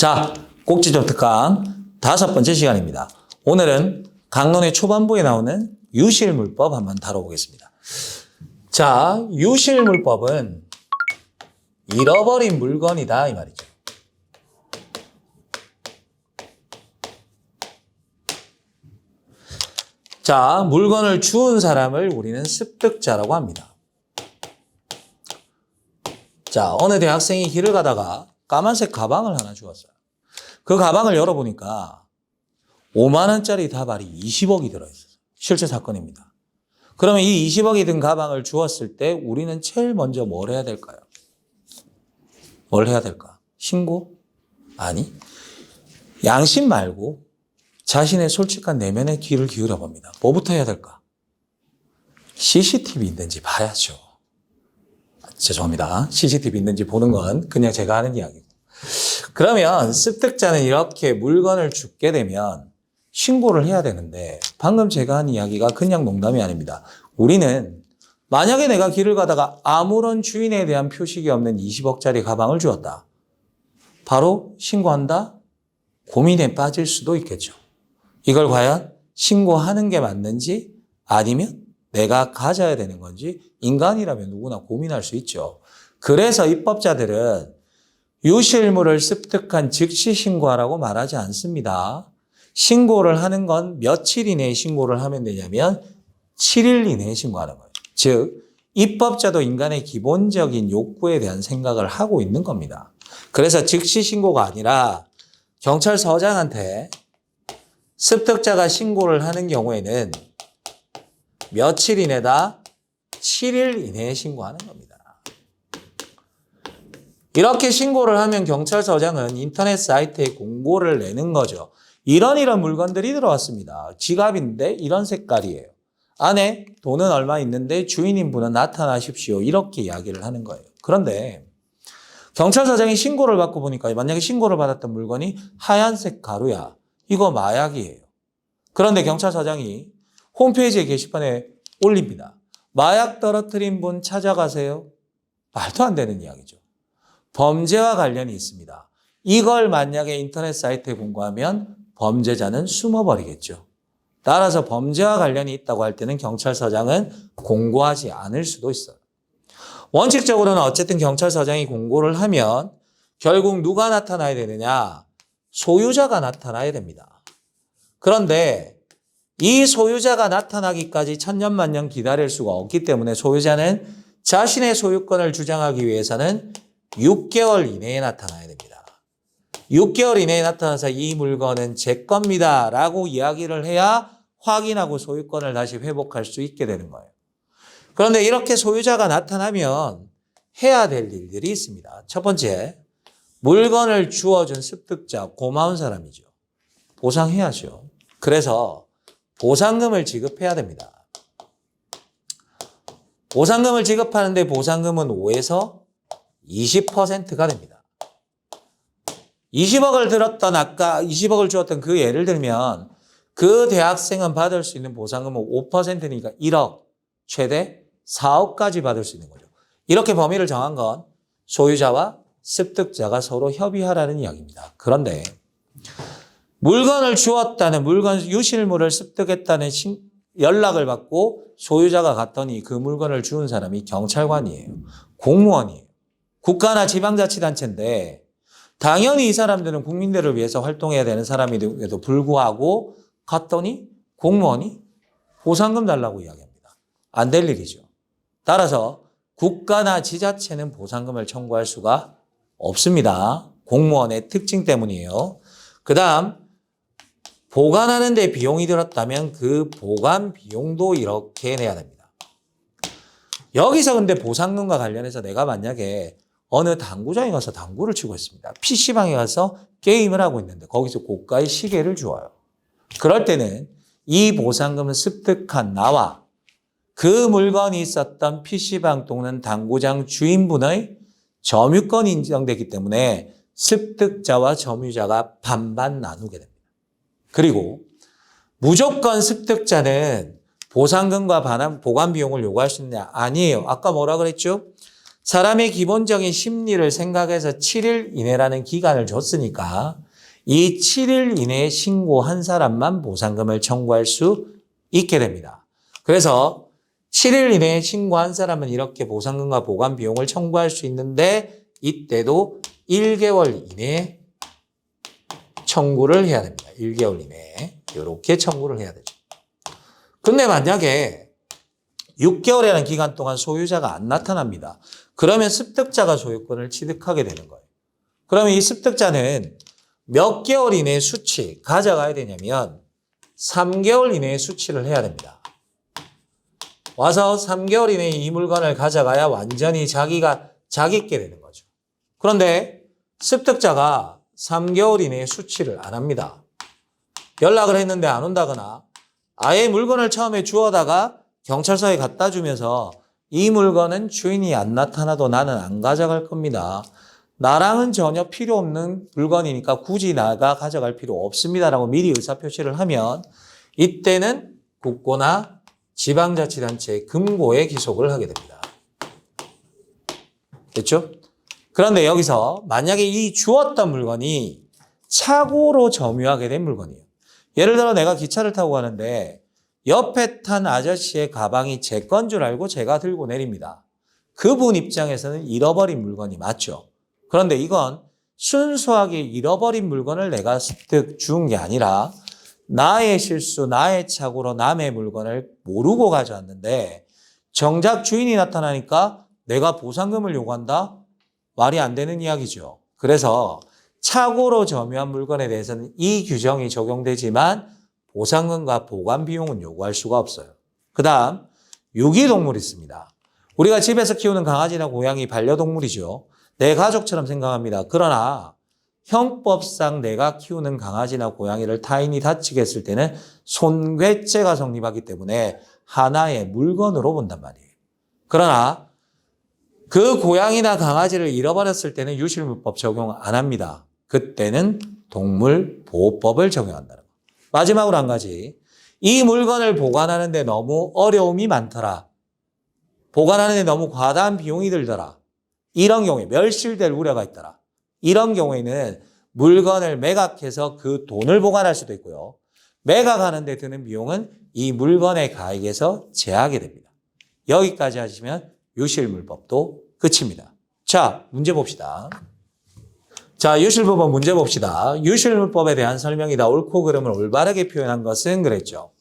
자, 꼭지점 특강 5번째 시간입니다. 오늘은 강론의 초반부에 나오는 유실물법 한번 다뤄보겠습니다. 자, 유실물법은 잃어버린 물건이다 이 말이죠. 자, 물건을 주운 사람을 우리는 습득자라고 합니다. 자, 어느 대학생이 길을 가다가 까만색 가방을 하나 주웠어요. 그 가방을 열어보니까 5만 원짜리 다발이 20억이 들어있어요. 실제 사건입니다. 그러면 이 20억이 든 가방을 주웠을 때 우리는 제일 먼저 뭘 해야 될까요? 뭘 해야 될까? 신고? 아니, 양심 말고 자신의 솔직한 내면의 귀를 기울여 봅니다. 뭐부터 해야 될까? CCTV 있는지 봐야죠. 죄송합니다. CCTV 있는지 보는 건 그냥 제가 하는 이야기고. 그러면 습득자는 이렇게 물건을 줍게 되면 신고를 해야 되는데 방금 제가 한 이야기가 그냥 농담이 아닙니다. 우리는 만약에 내가 길을 가다가 아무런 주인에 대한 표식이 없는 20억짜리 가방을 주었다. 바로 신고한다? 고민에 빠질 수도 있겠죠. 이걸 과연 신고하는 게 맞는지 아니면 내가 가져야 되는 건지 인간이라면 누구나 고민할 수 있죠. 그래서 입법자들은 유실물을 습득한 즉시 신고하라고 말하지 않습니다. 신고를 하는 건 며칠 이내에 신고를 하면 되냐면 7일 이내에 신고하는 거예요. 즉 입법자도 인간의 기본적인 욕구에 대한 생각을 하고 있는 겁니다. 그래서 즉시 신고가 아니라 경찰서장한테 습득자가 신고를 하는 경우에는 며칠 이내다? 7일 이내에 신고하는 겁니다. 이렇게 신고를 하면 경찰서장은 인터넷 사이트에 공고를 내는 거죠. 이런 물건들이 들어왔습니다. 지갑인데 이런 색깔이에요. 안에 돈은 얼마 있는데 주인인분은 나타나십시오. 이렇게 이야기를 하는 거예요. 그런데 경찰서장이 신고를 받고 보니까 만약에 신고를 받았던 물건이 하얀색 가루야. 이거 마약이에요. 그런데 경찰서장이 홈페이지에 게시판에 올립니다. 마약 떨어뜨린 분 찾아가세요. 말도 안 되는 이야기죠. 범죄와 관련이 있습니다. 이걸 만약에 인터넷 사이트에 공고하면 범죄자는 숨어버리겠죠. 따라서 범죄와 관련이 있다고 할 때는 경찰서장은 공고하지 않을 수도 있어요. 원칙적으로는 어쨌든 경찰서장이 공고를 하면 결국 누가 나타나야 되느냐? 소유자가 나타나야 됩니다. 그런데 이 소유자가 나타나기까지 천년만년 기다릴 수가 없기 때문에 소유자는 자신의 소유권을 주장하기 위해서는 6개월 이내에 나타나야 됩니다. 6개월 이내에 나타나서 이 물건은 제 겁니다 라고 이야기를 해야 확인하고 소유권을 다시 회복할 수 있게 되는 거예요. 그런데 이렇게 소유자가 나타나면 해야 될 일들이 있습니다. 첫 번째, 물건을 주워준 습득자, 고마운 사람이죠. 보상해야죠. 그래서 보상금을 지급해야 됩니다. 보상금을 지급하는데 보상금은 5에서 20%가 됩니다. 20억을 들었던 아까 20억을 주었던 그 예를 들면 그 대학생은 받을 수 있는 보상금은 5%니까 1억, 최대 4억까지 받을 수 있는 거죠. 이렇게 범위를 정한 건 소유자와 습득자가 서로 협의하라는 이야기입니다. 그런데 물건을 주었다는 유실물을 습득했다는 연락을 받고 소유자가 갔더니 그 물건을 주운 사람이 경찰관이에요. 공무원이에요. 국가나 지방자치단체인데 당연히 이 사람들은 국민들을 위해서 활동해야 되는 사람임에도 불구하고 갔더니 공무원이 보상금 달라고 이야기합니다. 안 될 일이죠. 따라서 국가나 지자체는 보상금을 청구할 수가 없습니다. 공무원의 특징 때문이에요. 그 다음 보관하는 데 비용이 들었다면 그 보관 비용도 이렇게 내야 됩니다. 여기서 근데 보상금과 관련해서 내가 만약에 어느 당구장에 가서 당구를 치고 있습니다. PC방에 가서 게임을 하고 있는데 거기서 고가의 시계를 주어요. 그럴 때는 이 보상금을 습득한 나와 그 물건이 있었던 PC방 또는 당구장 주인분의 점유권이 인정되기 때문에 습득자와 점유자가 반반 나누게 됩니다. 그리고 무조건 습득자는 보상금과 보관 비용을 요구할 수 있느냐? 아니에요. 아까 뭐라 그랬죠? 사람의 기본적인 심리를 생각해서 7일 이내라는 기간을 줬으니까 이 7일 이내에 신고한 사람만 보상금을 청구할 수 있게 됩니다. 그래서 7일 이내에 신고한 사람은 이렇게 보상금과 보관 비용을 청구할 수 있는데 이때도 1개월 이내에 청구를 해야 됩니다. 1개월 이내에 이렇게 청구를 해야 되죠. 근데 만약에 6개월이라는 기간 동안 소유자가 안 나타납니다. 그러면 습득자가 소유권을 취득하게 되는 거예요. 그러면 이 습득자는 몇 개월 이내에 수취 가져가야 되냐면 3개월 이내에 수취를 해야 됩니다. 와서 3개월 이내에 이 물건을 가져가야 완전히 자기게 되는 거죠. 그런데 습득자가 3개월 이내에 수취를 안 합니다. 연락을 했는데 안 온다거나 아예 물건을 처음에 주워다가 경찰서에 갖다 주면서 이 물건은 주인이 안 나타나도 나는 안 가져갈 겁니다. 나랑은 전혀 필요 없는 물건이니까 굳이 나가 가져갈 필요 없습니다라고 미리 의사표시를 하면 이때는 국고나 지방자치단체의 금고에 기속을 하게 됩니다. 됐죠? 그런데 여기서 만약에 이 주웠던 물건이 착오로 점유하게 된 물건이에요. 예를 들어 내가 기차를 타고 가는데 옆에 탄 아저씨의 가방이 제 건 줄 알고 제가 들고 내립니다. 그분 입장에서는 잃어버린 물건이 맞죠. 그런데 이건 순수하게 잃어버린 물건을 내가 습득 주운 게 아니라 나의 실수, 나의 착오로 남의 물건을 모르고 가져왔는데 정작 주인이 나타나니까 내가 보상금을 요구한다? 말이 안 되는 이야기죠. 그래서 착오로 점유한 물건에 대해서는 이 규정이 적용되지만 보상금과 보관 비용은 요구할 수가 없어요. 그 다음 유기동물이 있습니다. 우리가 집에서 키우는 강아지나 고양이 반려동물이죠. 내 가족처럼 생각합니다. 그러나 형법상 내가 키우는 강아지나 고양이를 타인이 다치게 했을 때는 손괴죄가 성립하기 때문에 하나의 물건으로 본단 말이에요. 그러나 그 고양이나 강아지를 잃어버렸을 때는 유실물법 적용 안 합니다. 그때는 동물보호법을 적용한다는 거. 마지막으로 한 가지. 이 물건을 보관하는데 너무 어려움이 많더라. 보관하는데 너무 과다한 비용이 들더라. 이런 경우에 멸실될 우려가 있더라. 이런 경우에는 물건을 매각해서 그 돈을 보관할 수도 있고요. 매각하는 데 드는 비용은 이 물건의 가액에서 제하게 됩니다. 여기까지 하시면 유실물법도 끝입니다. 자, 문제 봅시다. 자, 유실물법 문제 봅시다. 유실물법에 대한 설명이다. 옳고 그름을 올바르게 표현한 것은 그랬죠.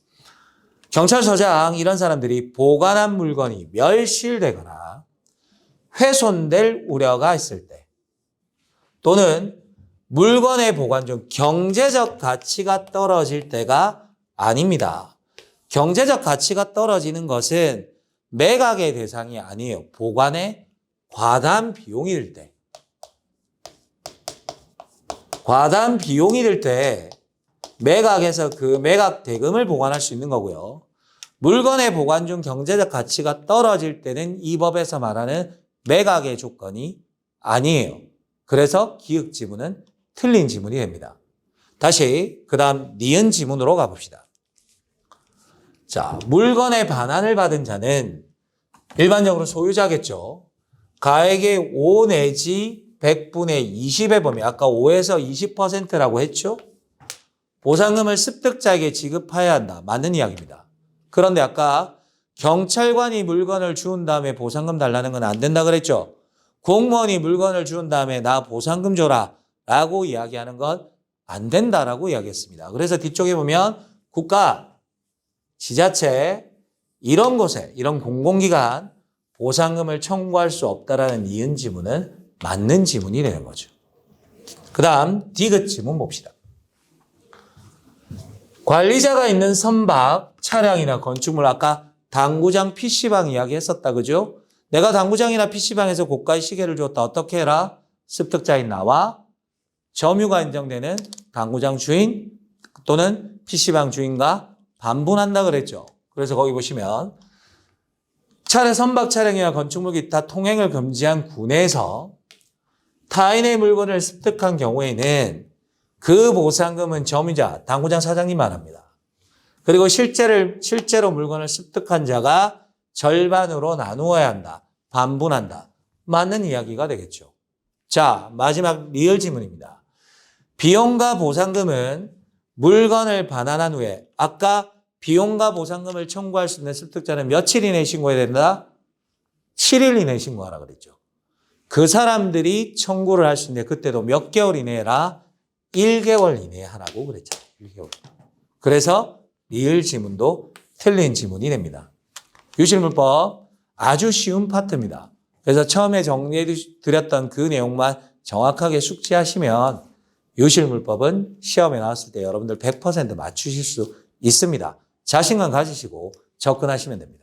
경찰서장 이런 사람들이 보관한 물건이 멸실되거나 훼손될 우려가 있을 때 또는 물건의 보관 중 경제적 가치가 떨어질 때가 아닙니다. 경제적 가치가 떨어지는 것은 매각의 대상이 아니에요. 보관에 과다한 비용이 들 때. 과다한 비용이 들 때 매각해서 그 매각 대금을 보관할 수 있는 거고요. 물건의 보관 중 경제적 가치가 떨어질 때는 이 법에서 말하는 매각의 조건이 아니에요. 그래서 기획 지문은 틀린 지문이 됩니다. 다시 그 다음 니은 지문으로 가봅시다. 자, 물건의 반환을 받은 자는 일반적으로 소유자겠죠. 가액의 5 내지 100분의 20의 범위, 아까 5에서 20%라고 했죠. 보상금을 습득자에게 지급해야 한다. 맞는 이야기입니다. 그런데 아까 경찰관이 물건을 주운 다음에 보상금 달라는 건 안 된다 그랬죠. 공무원이 물건을 주운 다음에 나 보상금 줘라 라고 이야기하는 건 안 된다라고 이야기했습니다. 그래서 뒤쪽에 보면 국가, 지자체 이런 곳에 이런 공공기관 보상금을 청구할 수 없다라는 이은 지문은 맞는 지문이 되는 거죠. 그 다음 디귿 지문 봅시다. 관리자가 있는 선박, 차량이나 건축물 아까 당구장, PC방 이야기 했었다. 그죠? 내가 당구장이나 PC방에서 고가의 시계를 줬다. 어떻게 해라? 습득자인 나와 점유가 인정되는 당구장 주인 또는 PC방 주인과 반분한다 그랬죠. 그래서 거기 보시면 선박 차량이나 건축물 기타 통행을 금지한 구내에서 타인의 물건을 습득한 경우에는 그 보상금은 점유자, 당구장 사장님만 합니다. 그리고 실제로 물건을 습득한 자가 절반으로 나누어야 한다. 반분한다. 맞는 이야기가 되겠죠. 자, 마지막 리얼 지문입니다. 비용과 보상금은 물건을 반환한 후에 아까 비용과 보상금을 청구할 수 있는 습득자는 며칠 이내에 신고해야 된다? 7일 이내에 신고하라 그랬죠. 그 사람들이 청구를 할 수 있는데 그때도 몇 개월 이내라? 1개월 이내에 하라고 그랬죠. 1개월. 그래서 리을 지문도 틀린 지문이 됩니다. 유실물법 아주 쉬운 파트입니다. 그래서 처음에 정리해 드렸던 그 내용만 정확하게 숙지하시면 유실물법은 시험에 나왔을 때 여러분들 100% 맞추실 수 있습니다. 자신감 가지시고 접근하시면 됩니다.